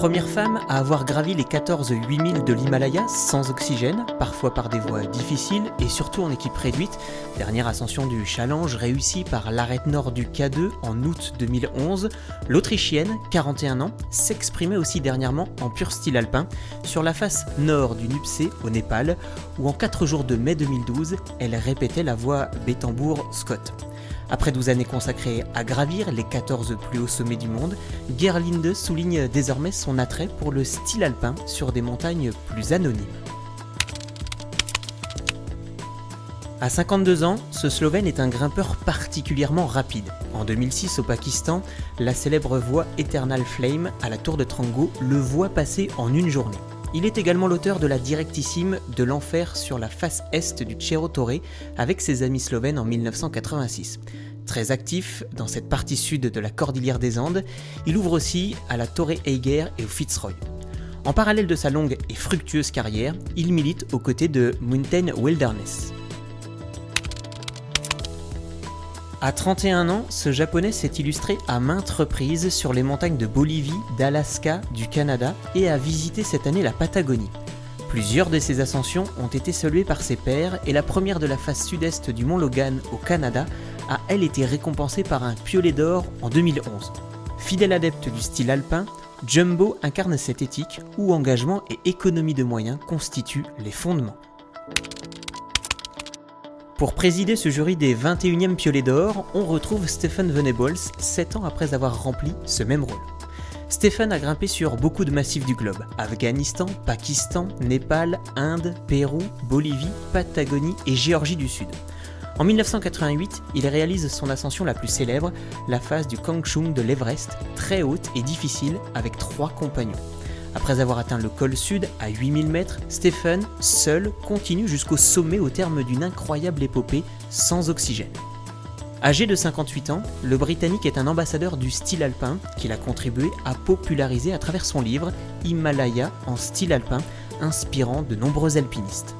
Première femme à avoir gravi les 14-8000 de l'Himalaya sans oxygène, parfois par des voies difficiles et surtout en équipe réduite. Dernière ascension du challenge réussie par l'arête nord du K2 en août 2011. L'Autrichienne, 41 ans, s'exprimait aussi dernièrement en pur style alpin sur la face nord du Nuptse au Népal, où en 4 jours de mai 2012, elle répétait la voie Bettembourg-Scott. Après 12 années consacrées à gravir les 14 plus hauts sommets du monde, Gerlinde souligne désormais son attrait pour le style alpin sur des montagnes plus anonymes. À 52 ans, ce Slovène est un grimpeur particulièrement rapide. En 2006 au Pakistan, la célèbre voie Eternal Flame à la tour de Trango le voit passer en une journée. Il est également l'auteur de la directissime de l'enfer sur la face est du Cerro Torre avec ses amis slovènes en 1986. Très actif dans cette partie sud de la cordillère des Andes, il ouvre aussi à la Torre Eiger et au Fitzroy. En parallèle de sa longue et fructueuse carrière, il milite aux côtés de Mountain Wilderness. À 31 ans, ce japonais s'est illustré à maintes reprises sur les montagnes de Bolivie, d'Alaska, du Canada et a visité cette année la Patagonie. Plusieurs de ses ascensions ont été saluées par ses pairs et la première de la face sud-est du mont Logan au Canada a elle été récompensée par un piolet d'or en 2011. Fidèle adepte du style alpin, Jumbo incarne cette éthique où engagement et économie de moyens constituent les fondements. Pour présider ce jury des 21e piolets d'or, on retrouve Stefan Venables, 7 ans après avoir rempli ce même rôle. Stefan a grimpé sur beaucoup de massifs du globe, Afghanistan, Pakistan, Népal, Inde, Pérou, Bolivie, Patagonie et Géorgie du Sud. En 1988, il réalise son ascension la plus célèbre, la phase du Kangshung de l'Everest, très haute et difficile avec 3 compagnons. Après avoir atteint le col sud à 8000 mètres, Stefan, seul, continue jusqu'au sommet au terme d'une incroyable épopée sans oxygène. Âgé de 58 ans, le Britannique est un ambassadeur du style alpin qu'il a contribué à populariser à travers son livre Himalaya en style alpin, inspirant de nombreux alpinistes.